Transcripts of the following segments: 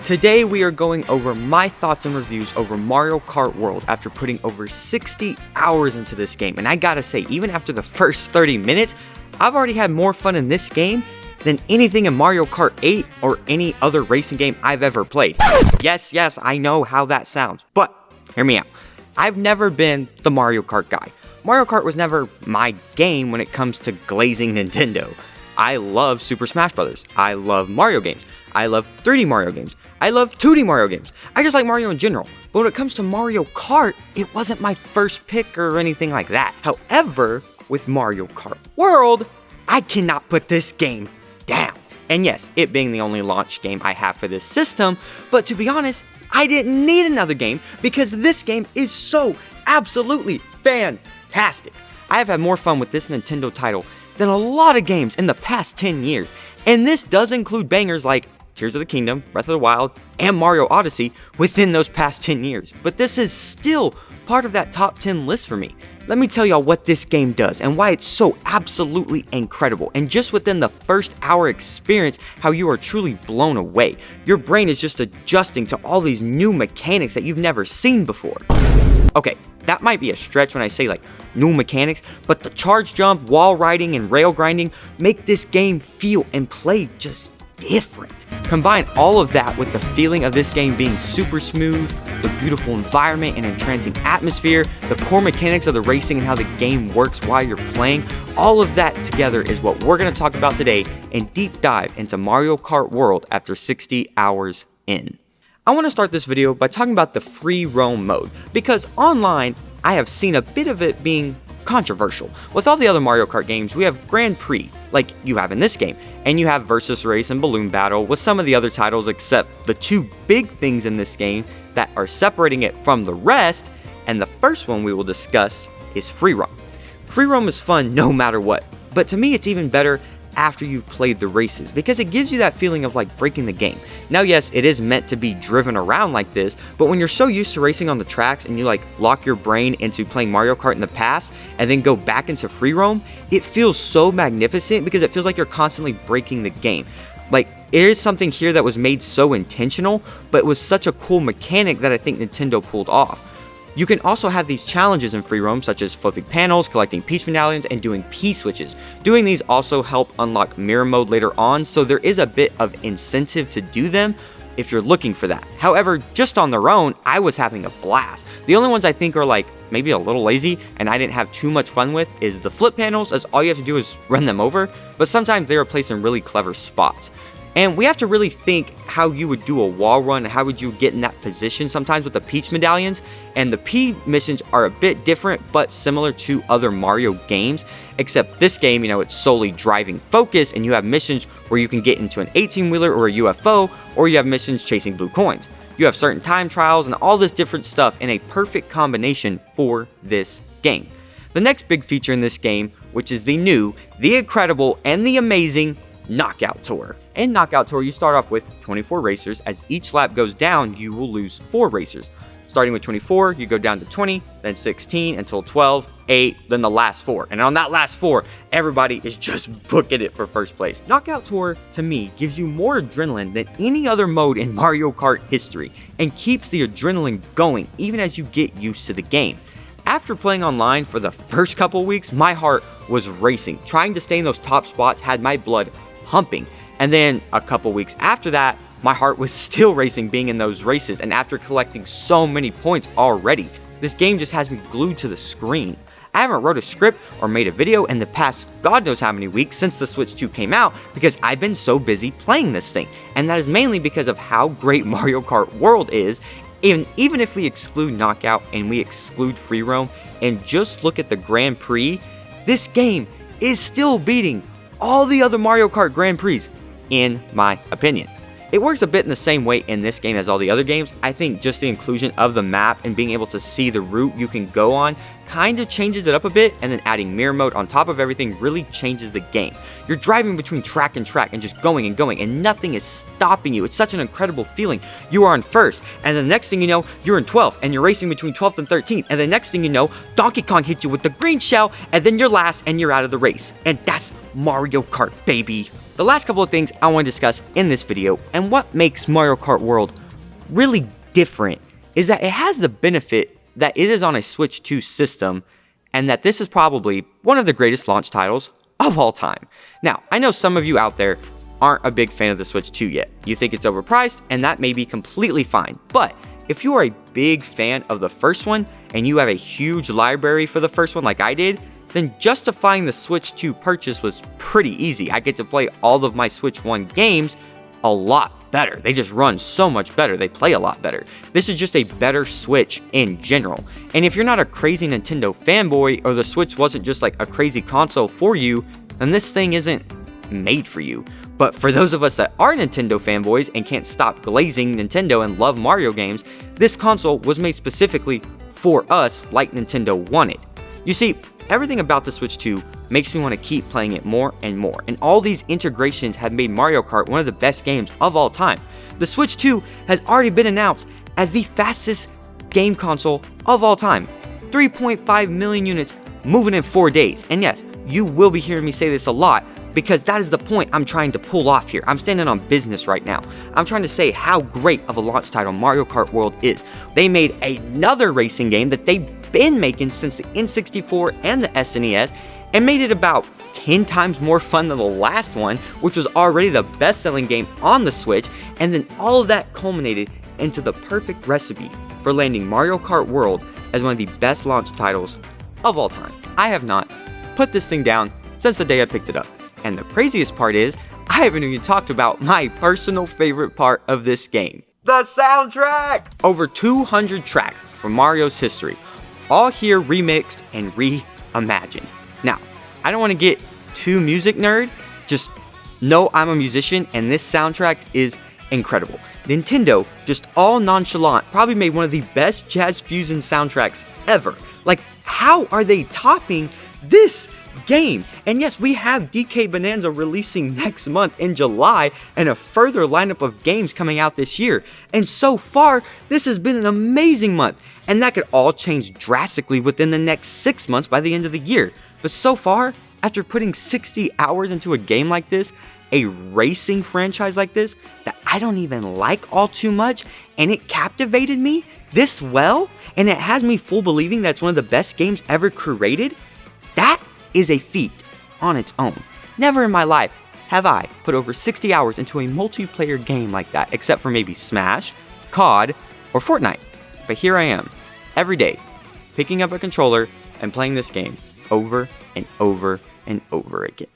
Today we are going over my thoughts and reviews over Mario Kart World after putting over 60 hours into this game. And I gotta say, even after the first 30 minutes, I've already had more fun in this game than anything in Mario Kart 8 or any other racing game I've ever played. Yes, I know how that sounds, but hear me out. I've never been the Mario Kart guy. Mario Kart was never my game when it comes to glazing Nintendo. I love Super Smash Bros. I love Mario games. I love 3D Mario games. I love 2D Mario games. I just like Mario in general. But when it comes to Mario Kart, it wasn't my first pick or anything like that. However, with Mario Kart World, I cannot put this game down. And yes, it being the only launch game I have for this system, but to be honest, I didn't need another game because this game is so absolutely fantastic. I have had more fun with this Nintendo title than a lot of games in the past 10 years. And this does include bangers like Tears of the Kingdom, Breath of the Wild, and Mario Odyssey within those past 10 years. But this is still part of that top 10 list for me. Let me tell y'all what this game does and why it's so absolutely incredible. And just within the first hour experience, how you are truly blown away. Your brain is just adjusting to all these new mechanics that you've never seen before. Okay, that might be a stretch when I say like new mechanics, but the charge jump, wall riding, and rail grinding make this game feel and play just different. Combine all of that with the feeling of this game being super smooth, the beautiful environment and entrancing atmosphere, the core mechanics of the racing and how the game works while you're playing. All of that together is what we're going to talk about today and deep dive into Mario Kart World after 60 hours in. I want to start this video by talking about the free roam mode, because online I have seen a bit of it being controversial. With all the other Mario Kart games, we have Grand Prix, like you have in this game, and you have Versus Race and Balloon Battle with some of the other titles, except the two big things in this game that are separating it from the rest, and the first one we will discuss is free roam. Free roam is fun no matter what, but to me it's even better after you've played the races, because it gives you that feeling of like breaking the game. Now yes, it is meant to be driven around like this, but when you're so used to racing on the tracks and you like lock your brain into playing Mario Kart in the past and then go back into free roam, it feels so magnificent because it feels like you're constantly breaking the game. Like, it is something here that was made so intentional, but it was such a cool mechanic that I think Nintendo pulled off. You can also have these challenges in free roam, such as flipping panels, collecting Peach medallions, and doing P-switches. Doing these also help unlock mirror mode later on, so there is a bit of incentive to do them if you're looking for that. However, just on their own, I was having a blast. The only ones I think are like maybe a little lazy and I didn't have too much fun with is the flip panels, as all you have to do is run them over, but sometimes they are placed in really clever spots. And we have to really think how you would do a wall run and how would you get in that position sometimes with the Peach medallions. And the P missions are a bit different but similar to other Mario games, except this game, it's solely driving focus and you have missions where you can get into an 18-wheeler or a UFO, or you have missions chasing blue coins. You have certain time trials and all this different stuff in a perfect combination for this game. The next big feature in this game, which is the new, the incredible, and the amazing Knockout Tour. In Knockout Tour, you start off with 24 racers. As each lap goes down, you will lose 4 racers. Starting with 24, you go down to 20, then 16, until 12, 8, then the last 4. And on that last 4, everybody is just booking it for first place. Knockout Tour, to me, gives you more adrenaline than any other mode in Mario Kart history, and keeps the adrenaline going even as you get used to the game. After playing online for the first couple weeks, my heart was racing. Trying to stay in those top spots had my blood pumping. And then a couple weeks after that, my heart was still racing being in those races, and after collecting so many points already, this game just has me glued to the screen. I haven't wrote a script or made a video in the past God knows how many weeks since the Switch 2 came out because I've been so busy playing this thing, and that is mainly because of how great Mario Kart World is. Even if we exclude Knockout and we exclude free roam and just look at the Grand Prix, this game is still beating all the other Mario Kart Grand Prix, in my opinion. It works a bit in the same way in this game as all the other games. I think just the inclusion of the map and being able to see the route you can go on kind of changes it up a bit, and then adding mirror mode on top of everything really changes the game. You're driving between track and just going and going, and nothing is stopping you. It's such an incredible feeling. You are in first, and the next thing you know, you're in 12th, and you're racing between 12th and 13th, and the next thing you know, Donkey Kong hits you with the green shell, and then you're last, and you're out of the race. And that's Mario Kart, baby. the last couple of things I want to discuss in this video and what makes Mario Kart World really different is that it has the benefit that it is on a Switch 2 system and that this is probably one of the greatest launch titles of all time. Now, I know some of you out there aren't a big fan of the Switch 2 yet. You think it's overpriced, and that may be completely fine. But if you are a big fan of the first one and you have a huge library for the first one like I did, then justifying the Switch 2 purchase was pretty easy. I get to play all of my Switch 1 games a lot better. They just run so much better. They play a lot better. This is just a better Switch in general. And if you're not a crazy Nintendo fanboy, or the Switch wasn't just like a crazy console for you, then this thing isn't made for you. But for those of us that are Nintendo fanboys and can't stop glazing Nintendo and love Mario games, this console was made specifically for us like Nintendo wanted. You see, everything about the Switch 2 makes me want to keep playing it more and more, and all these integrations have made Mario Kart one of the best games of all time. The Switch 2 has already been announced as the fastest game console of all time. 3.5 million units moving in 4 days, and yes, you will be hearing me say this a lot, because that is the point I'm trying to pull off here. I'm standing on business right now. I'm trying to say how great of a launch title Mario Kart World is. They made another racing game that they've been making since the N64 and the SNES, and made it about 10 times more fun than the last one, which was already the best-selling game on the Switch, and then all of that culminated into the perfect recipe for landing Mario Kart World as one of the best launch titles of all time. I have not put this thing down since the day I picked it up. And the craziest part is, I haven't even talked about my personal favorite part of this game. The soundtrack! Over 200 tracks from Mario's history, all here remixed and reimagined. Now, I don't want to get too music nerd, just know I'm a musician and this soundtrack is incredible. Nintendo, just all nonchalant, probably made one of the best jazz fusion soundtracks ever. Like, how are they topping this game? And yes, we have DK Bonanza releasing next month in July and a further lineup of games coming out this year. And so far, this has been an amazing month, and that could all change drastically within the next 6 months by the end of the year. But so far, after putting 60 hours into a game like this, a racing franchise like this that I don't even like all too much, and it captivated me this well, and it has me full believing that it's one of the best games ever created, that is a feat on its own. Never in my life have I put over 60 hours into a multiplayer game like that, except for maybe Smash, COD, or Fortnite. But here I am, every day, picking up a controller and playing this game over and over and over again.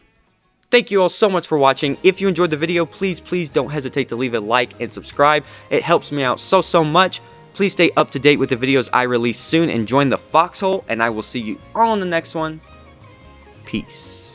Thank you all so much for watching. If you enjoyed the video, please don't hesitate to leave a like and subscribe. It helps me out so much. Please stay up to date with the videos I release soon and join the foxhole, and I will see you all in the next one. Peace.